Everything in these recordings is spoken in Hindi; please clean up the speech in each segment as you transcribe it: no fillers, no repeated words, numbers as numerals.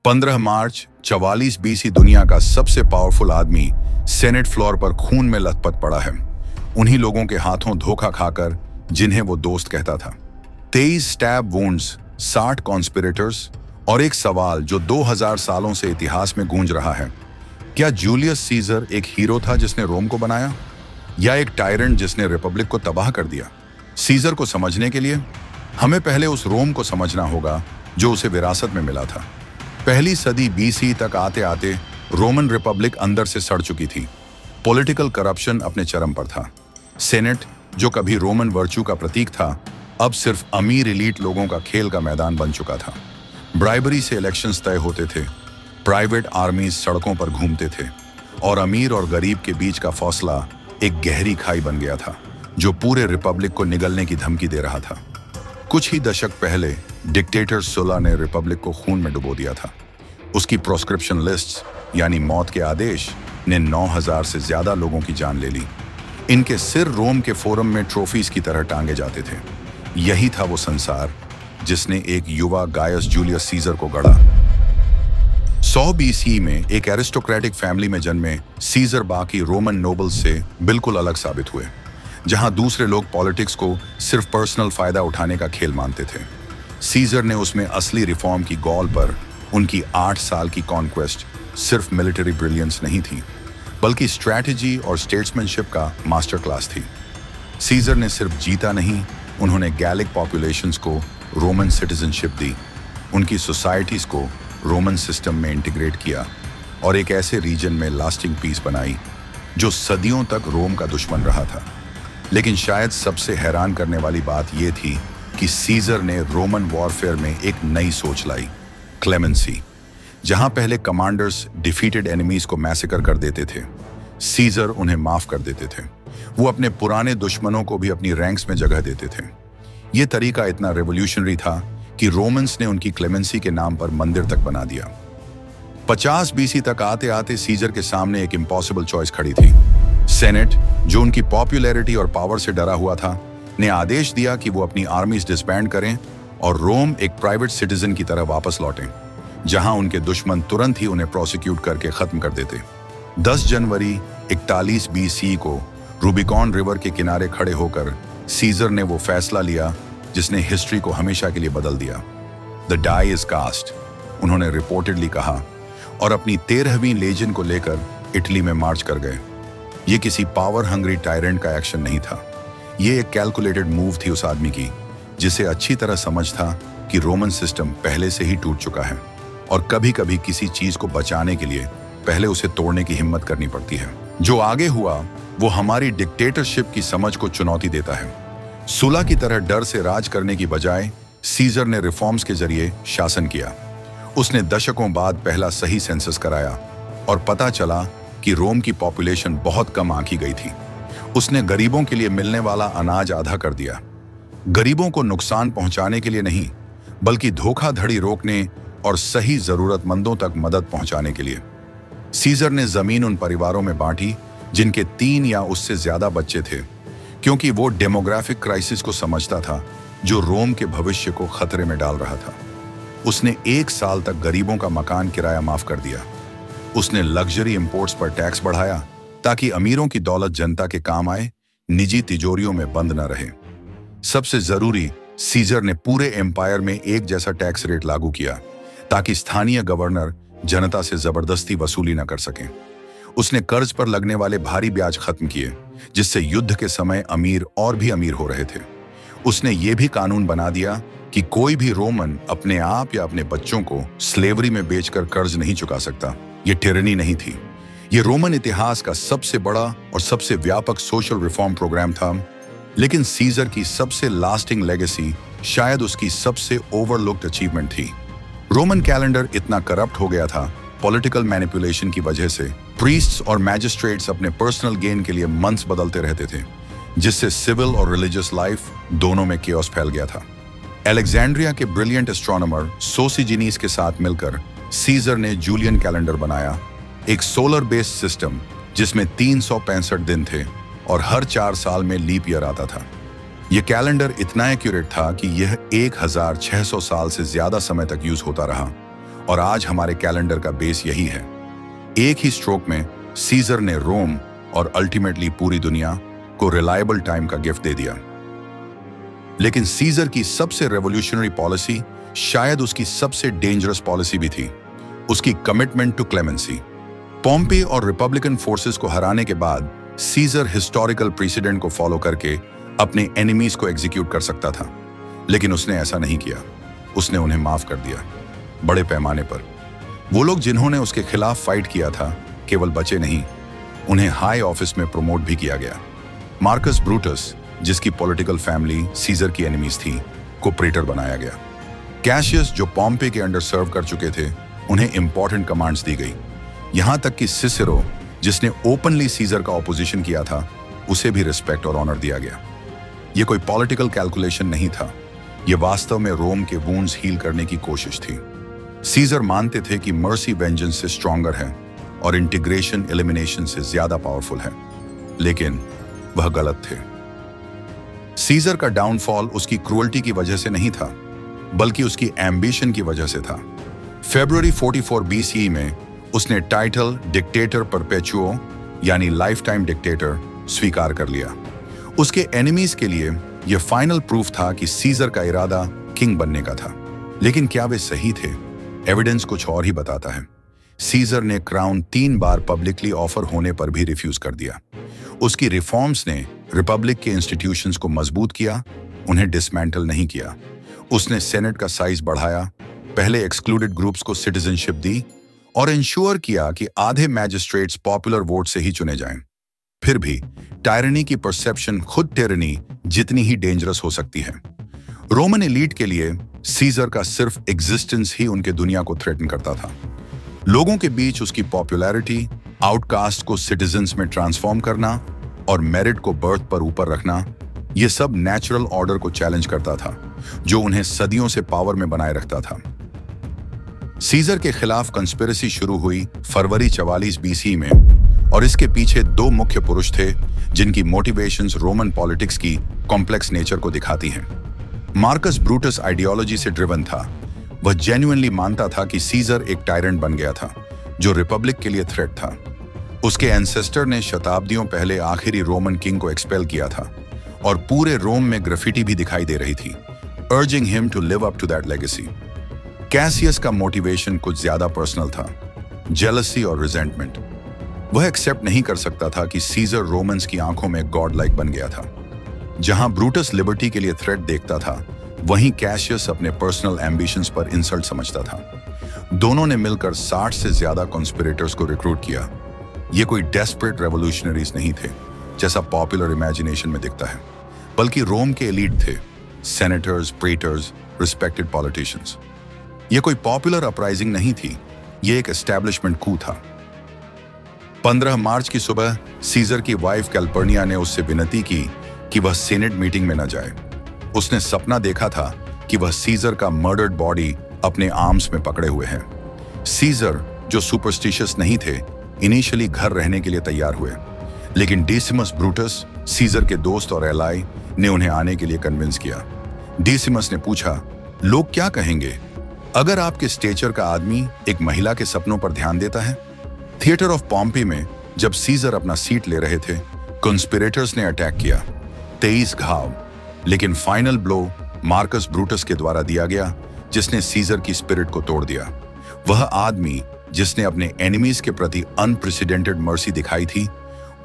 15 मार्च 44 बीसी दुनिया का सबसे पावरफुल आदमी सेनेट फ्लोर पर खून में लथपथ पड़ा है, उन्हीं लोगों के हाथों धोखा खाकर जिन्हें वो दोस्त कहता था। 23 स्टैब वुंड्स, 60 कॉन्स्पिरेटर्स और एक सवाल जो 2000 सालों से इतिहास में गूंज रहा है, क्या जूलियस सीजर एक हीरो था जिसने रोम को बनाया, या एक टायरेंट जिसने रिपब्लिक को तबाह कर दिया? सीजर को समझने के लिए हमें पहले उस रोम को समझना होगा जो उसे विरासत में मिला था। पहली सदी बीसी तक आते आते रोमन रिपब्लिक अंदर से सड़ चुकी थी। पॉलिटिकल करप्शन अपने चरम पर था। सेनेट, जो कभी रोमन वर्च्यू का प्रतीक था, अब सिर्फ अमीर एलीट लोगों का खेल का मैदान बन चुका था। ब्राइबरी से इलेक्शंस तय होते थे, प्राइवेट आर्मीज सड़कों पर घूमते थे और अमीर और गरीब के बीच का फौसला एक गहरी खाई बन गया था जो पूरे रिपब्लिक को निगलने की धमकी दे रहा था। कुछ ही दशक पहले डिक्टेटर सुला ने रिपब्लिक को खून में डुबो दिया था। उसकी प्रोस्क्रिप्शन लिस्ट्स यानी मौत के आदेश ने 9000 से ज्यादा लोगों की जान ले ली। इनके सिर रोम के फोरम में ट्रॉफीज की तरह टांगे जाते थे। यही था वो संसार जिसने एक युवा गायस जूलियस सीजर को गढ़ा। 100 बीसी में एक एरिस्टोक्रेटिक फैमिली में जन्मे सीजर बाकी रोमन नोबल्स से बिल्कुल अलग साबित हुए। जहां दूसरे लोग पॉलिटिक्स को सिर्फ पर्सनल फायदा उठाने का खेल मानते थे, सीजर ने उसमें असली रिफॉर्म की गॉल पर उनकी 8 साल की कॉन्क्वेस्ट सिर्फ मिलिट्री ब्रिलियंस नहीं थी, बल्कि स्ट्रैटेजी और स्टेट्समैनशिप का मास्टर क्लास थी। सीजर ने सिर्फ जीता नहीं, उन्होंने गैलिक पॉपुलेशंस को रोमन सिटीजनशिप दी, उनकी सोसाइटीज को रोमन सिस्टम में इंटीग्रेट किया और एक ऐसे रीजन में लास्टिंग पीस बनाई जो सदियों तक रोम का दुश्मन रहा था। लेकिन शायद सबसे हैरान करने वाली बात यह थी कि सीजर ने रोमन वॉरफेयर में एक नई सोच लाई, क्लेमेंसी। जहां पहले कमांडर्स डिफीटेड एनिमीज को मैसेकर कर देते थे, सीजर उन्हें माफ कर देते थे। वो अपने पुराने दुश्मनों को भी अपनी रैंक्स में जगह देते थे। यह तरीका इतना रेवोल्यूशनरी था कि रोमन्स ने उनकी क्लेमेंसी के नाम पर मंदिर तक बना दिया। 50 बीसी तक आते आते सीजर के सामने एक इम्पॉसिबल चॉइस खड़ी थी। सेनेट, जो उनकी पॉपुलैरिटी और पावर से डरा हुआ था, ने आदेश दिया कि वो अपनी आर्मीज डिसबैंड करें और रोम एक प्राइवेट सिटीजन की तरह वापस लौटें, जहां उनके दुश्मन तुरंत ही उन्हें प्रोसिक्यूट करके खत्म कर देते। 10 जनवरी 41 बीसी को रूबिकॉन रिवर के किनारे खड़े होकर सीजर ने वो फैसला लिया जिसने हिस्ट्री को हमेशा के लिए बदल दिया। द डाई इज कास्ट, उन्होंने रिपोर्टेडली कहा, और अपनी 13वीं लेजन को लेकर इटली में मार्च कर गए। ये किसी पावर हंग्री टायरेंट का एक्शन नहीं था, ये एक कैलकुलेटेड मूव थी उस आदमी की जिसे अच्छी तरह समझ था कि रोमन सिस्टम पहले से ही टूट चुका है और कभी कभी किसी चीज को बचाने के लिए पहले उसे तोड़ने की हिम्मत करनी पड़ती है। जो आगे हुआ वो हमारी डिक्टेटरशिप की समझ को चुनौती देता है। सुला की तरह डर से राज करने की बजाय सीजर ने रिफॉर्म्स के जरिए शासन किया। उसने दशकों बाद पहला सही सेंसस कराया और पता चला कि रोम की पॉपुलेशन बहुत कम आंकी गई थी। उसने गरीबों के लिए मिलने वाला अनाज आधा कर दिया, गरीबों को नुकसान पहुंचाने के लिए नहीं, बल्कि धोखाधड़ी रोकने और सही जरूरतमंदों तक मदद पहुंचाने के लिए। सीजर ने जमीन उन परिवारों में बांटी जिनके 3 या उससे ज्यादा बच्चे थे, क्योंकि वो डेमोग्राफिक क्राइसिस को समझता था जो रोम के भविष्य को खतरे में डाल रहा था। उसने 1 साल तक गरीबों का मकान किराया माफ कर दिया। उसने लग्जरी इंपोर्ट्स पर टैक्स बढ़ाया ताकि अमीरों की दौलत जनता के काम आए, निजी तिजोरियों में बंद न रहे। सबसे जरूरी, सीजर ने पूरे एम्पायर में एक जैसा टैक्स रेट लागू किया ताकि स्थानीय गवर्नर जनता से जबरदस्ती वसूली न कर सकें। उसने कर्ज पर लगने वाले भारी ब्याज खत्म किए, जिससे युद्ध के समय अमीर और भी अमीर हो रहे थे। उसने ये भी कानून बना दिया कि कोई भी रोमन अपने आप या अपने बच्चों को स्लेवरी में बेचकर कर्ज नहीं चुका सकता। ये टिरनी नहीं थी, ये रोमन इतिहास का सबसे बड़ा और सबसे व्यापक सोशल रिफॉर्म प्रोग्राम था। लेकिन सीजर की सबसे लास्टिंग लेगेसी शायद उसकी सबसे ओवरलुक्ड अचीवमेंट थी। रोमन कैलेंडर इतना करप्ट हो गया था पॉलिटिकल मैनिपुलेशन की वजह से, प्रीस्ट्स और मैजिस्ट्रेट्स अपने पर्सनल गेन के लिए मंथ्स बदलते रहते थे, जिससे सिविल और रिलीजियस लाइफ दोनों में केओस फैल गया था। अलेक्जेंड्रिया के ब्रिलियंट एस्ट्रोनॉमर सोसिजिनीस के साथ मिलकर सीजर ने जूलियन कैलेंडर बनाया, एक सोलर बेस्ड सिस्टम जिसमें 365 दिन थे और हर 4 साल में लीप ईयर आता था। यह कैलेंडर इतना एक्यूरेट था कि यह 1600 साल से ज्यादा समय तक यूज होता रहा और आज हमारे कैलेंडर का बेस यही है। एक ही स्ट्रोक में सीजर ने रोम और अल्टीमेटली पूरी दुनिया को रिलायबल टाइम का गिफ्ट दे दिया। लेकिन सीजर की सबसे रेवोल्यूशनरी पॉलिसी शायद उसकी सबसे डेंजरस पॉलिसी भी थी, उसकी कमिटमेंट टू क्लेमेंसी। पॉम्पे और रिपब्लिकन फोर्सेस को हराने के बाद सीजर हिस्टोरिकल प्रेसिडेंट को फॉलो करके अपने एनिमीज को एग्जीक्यूट कर सकता था, लेकिन उसने ऐसा नहीं किया। उसने उन्हें माफ कर दिया, बड़े पैमाने पर। वो लोग जिन्होंने उसके खिलाफ फाइट किया था केवल बचे नहीं, उन्हें हाई ऑफिस में प्रमोट भी किया गया। मार्कस ब्रूटस, जिसकी पॉलिटिकल फैमिली सीजर की एनिमीज थी, को प्रेटर बनाया गया। कैशियस, जो पॉम्पे के अंडर सर्व कर चुके थे, उन्हें इंपॉर्टेंट कमांड्स दी गई। यहां तक कि सिसिरो, जिसने ओपनली सीजर का ऑपोजिशन किया था, उसे भी रिस्पेक्ट और ऑनर दिया गया। यह कोई पॉलिटिकल कैलकुलेशन नहीं था, यह वास्तव में रोम के वुंड्स हील करने की कोशिश थी। सीजर मानते थे कि मर्सी वेंजेंस से स्ट्रॉन्गर है और इंटीग्रेशन एलिमिनेशन से ज्यादा पावरफुल है, लेकिन वह गलत थे। सीजर का डाउनफॉल उसकी क्रूअल्टी की वजह से नहीं था, बल्कि उसकी एम्बिशन की वजह से था। फरवरी 44 BCE में उसने टाइटल डिक्टेटर परपेचुओ यानी लाइफ टाइम डिक्टेटर स्वीकार कर लिया। उसके एनिमीज के लिए यह फाइनल प्रूफ था कि सीजर का इरादा किंग बनने का था। लेकिन क्या वे सही थे? एविडेंस कुछ और ही बताता है। सीजर ने क्राउन 3 बार पब्लिकली ऑफर होने पर भी रिफ्यूज कर दिया। उसकी रिफॉर्म्स ने रिपब्लिक के इंस्टीट्यूशंस को मजबूत किया, उन्हें डिसमेंटल नहीं किया। उसने सेनेट का साइज बढ़ाया, पहले एक्सक्लूडेड ग्रुप्स को सिटीजनशिप दी और इंश्योर किया कि आधे मैजिस्ट्रेट्स पॉपुलर वोट से ही चुने जाएं। फिर भी टायरनी की परसेप्शन खुद टिरनी जितनी ही डेंजरस हो सकती है। रोमन एलीट के लिए सीजर का सिर्फ एग्जिस्टेंस ही उनके दुनिया को थ्रेटन करता था। लोगों के बीच उसकी पॉपुलैरिटी, आउटकास्ट को सिटीजन्स में ट्रांसफॉर्म करना और मेरिट को बर्थ पर ऊपर रखना, यह सब नेचुरल ऑर्डर को चैलेंज करता था, जो उन्हें सदियों से पावर में बनाए रखता था। सीजर के खिलाफ कंस्पिरेसी शुरू हुई फरवरी 44 BCE में, और इसके पीछे 2 मुख्य पुरुष थे जिनकी मोटिवेशंस रोमन पॉलिटिक्स की कॉम्प्लेक्स नेचर को दिखाती हैं। मार्कस ब्रूटस आइडियोलॉजी से ड्रिवन था। वह जेन्युइनली मानता था कि सीजर एक टायरेंट बन गया था जो रिपब्लिक के लिए थ्रेट था। उसके एंसेस्टर ने शताब्दियों पहले आखिरी रोमन किंग को एक्सपेल किया था और पूरे रोम में ग्राफिटी भी दिखाई दे रही थी, urging him to live up to that legacy. Cassius का मोटिवेशन कुछ ज्यादा पर्सनल था, जेलसी और रिजेंटमेंट। वह एक्सेप्ट नहीं कर सकता था कि सीजर रोमन्स की आंखों में गॉड लाइक बन गया था। जहां ब्रूटस लिबर्टी के लिए थ्रेट देखता था, वहीं कैशियस अपने पर्सनल एम्बिशंस पर इंसल्ट समझता था। दोनों ने मिलकर 60 से ज्यादा कॉन्स्पिरेटर्स को रिक्रूट किया। ये कोई डेस्परेट रेवोल्यूशनरीज नहीं थे जैसा पॉपुलर इमेजिनेशन में दिखता है, बल्कि रोम के एलीट थे, सेनेटर्स, प्रेटर्स, रिस्पेक्टेड पॉलिटिशियंस। ये कोई पॉपुलर अपराइजिंग नहीं थी, ये एक एस्टैब्लिशमेंट कू था। 15 मार्च की सुबह सीजर की वाइफ कैल्पर्निया ने उससे विनती की कि वह सीनेट मीटिंग में न जाए। उसने सपना देखा था कि वह सीजर का मर्डर्ड बॉडी अपने आर्म्स में पकड़े हुए है। सीजर, जो सुपरस्टिशियस नहीं थे, इनिशियली घर रहने के लिए तैयार हुए, लेकिन डेसिमस ब्रूटस, सीजर के दोस्त और एलाई, ने उन्हें आने के लिए कन्विंस किया। डेसिमस ने पूछा, लोग क्या कहेंगे अगर आपके स्टेचर का आदमी एक महिला के सपनों पर ध्यान देता है? थिएटर ऑफ पॉम्पे में जब सीजर अपना सीट ले रहे थे, कॉन्स्पिरेटर्स ने अटैक किया। 23 घाव, लेकिन फाइनल ब्लो मार्कस ब्रूटस के द्वारा दिया गया, जिसने सीजर की स्पिरिट को तोड़ दिया। वह आदमी जिसने अपने एनिमीज के प्रति अनप्रेसिडेंटेड मर्सी दिखाई थी,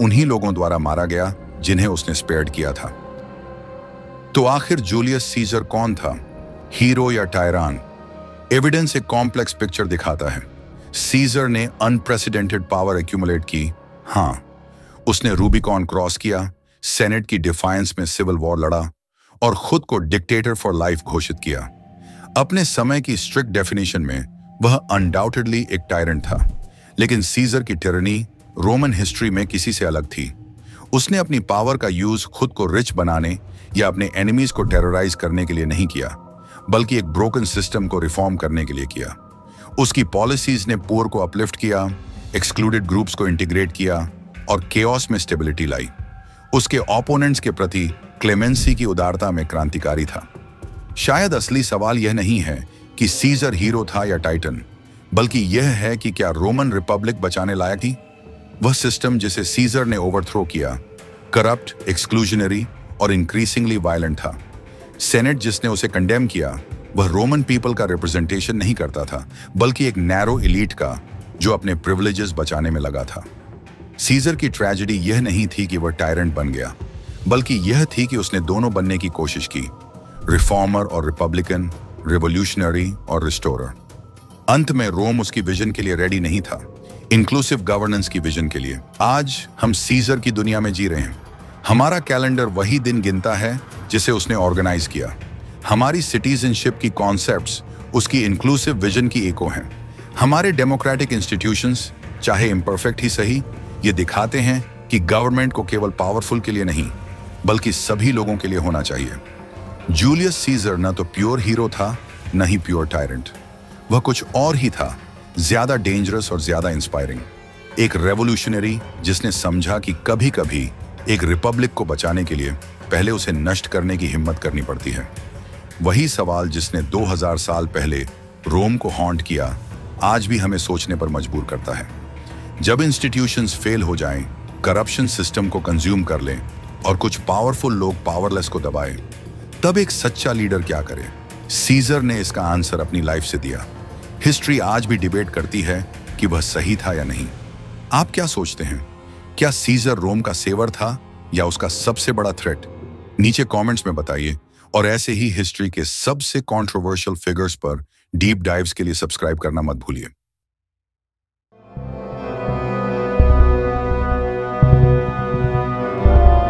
उन्हीं लोगों द्वारा मारा गया जिन्हें उसने स्पेयर्ड किया था। तो आखिर जूलियस सीजर कौन था, हीरो या टायरान? एविडेंस एक कॉम्प्लेक्स पिक्चर दिखाता है। सीजर ने अनप्रेसिडेंटेड पावर एक्यूमुलेट की। हाँ, उसने रूबिकॉन क्रॉस किया, सेनेट की डिफायंस में सिविल वॉर लड़ा और खुद को डिक्टेटर फॉर लाइफ घोषित किया। अपने समय की स्ट्रिक्ट डेफिनेशन में वह अनडाउटेडली एक टायरेंट था, लेकिन सीजर की टिरनी रोमन हिस्ट्री में किसी से अलग थी। उसने अपनी पावर का यूज खुद को रिच बनाने या अपने एनिमीज को टेरराइज करने के लिए नहीं किया, बल्कि एक ब्रोकन सिस्टम को रिफॉर्म करने के लिए किया। उसकी पॉलिसीज ने पुअर को अपलिफ्ट किया, एक्सक्लूडेड ग्रुप्स को इंटीग्रेट किया और केओस में स्टेबिलिटी लाई। उसके ओपोनेंट्स के प्रति क्लेमेंसी की उदारता में क्रांतिकारी था। शायद असली सवाल यह नहीं है कि सीजर हीरो था या टाइटन, बल्कि यह है कि क्या रोमन रिपब्लिक बचाने लायक थी? वह सिस्टम जिसे सीजर ने ओवरथ्रो किया करप्ट, एक्सक्लूजनरी और इंक्रीजिंगली वायलेंट था। सेनेट जिसने उसे कंडेम किया वह रोमन पीपल का रिप्रेजेंटेशन नहीं करता था, बल्कि एक नैरो एलीट का जो अपने प्रिविलेजेस बचाने में लगा था। सीजर की ट्रेजेडी यह नहीं थी कि वह टायरेंट बन गया, बल्कि यह थी कि उसने दोनों बनने की कोशिश की, रिफॉर्मर और रिपब्लिकन, रिवोल्यूशनरी और रिस्टोरर। अंत में रोम उसकी विजन के लिए रेडी नहीं था, इंक्लूसिव गवर्नेंस की विजन के लिए। आज हम सीजर की दुनिया में जी रहे हैं। हमारा कैलेंडर वही दिन गिनता है जिसे उसने ऑर्गेनाइज किया। हमारी सिटीजनशिप की कॉन्सेप्ट्स उसकी इंक्लूसिव विजन की एको हैं। हमारे डेमोक्रेटिक इंस्टीट्यूशंस, चाहे इम्परफेक्ट ही सही, ये दिखाते हैं कि गवर्नमेंट को केवल पावरफुल के लिए नहीं, बल्कि सभी लोगों के लिए होना चाहिए। जूलियस सीजर न तो प्योर हीरो था, न ही प्योर टायरेंट। वह कुछ और ही था, ज्यादा डेंजरस और ज्यादा इंस्पायरिंग। एक रेवोल्यूशनरी जिसने समझा कि कभी कभी एक रिपब्लिक को बचाने के लिए पहले उसे नष्ट करने की हिम्मत करनी पड़ती है। वही सवाल जिसने 2000 साल पहले रोम को हॉन्ट किया, आज भी हमें सोचने पर मजबूर करता है। जब इंस्टीट्यूशंस फेल हो जाएं, करप्शन सिस्टम को कंज्यूम कर लें और कुछ पावरफुल लोग पावरलेस को दबाएं, तब एक सच्चा लीडर क्या करे? सीजर ने इसका आंसर अपनी लाइफ से दिया। हिस्ट्री आज भी डिबेट करती है कि वह सही था या नहीं। आप क्या सोचते हैं? क्या सीजर रोम का सेवर था या उसका सबसे बड़ा थ्रेट? नीचे कमेंट्स में बताइए और ऐसे ही हिस्ट्री के सबसे कंट्रोवर्शियल फिगर्स पर डीप डाइव्स के लिए सब्सक्राइब करना मत भूलिए।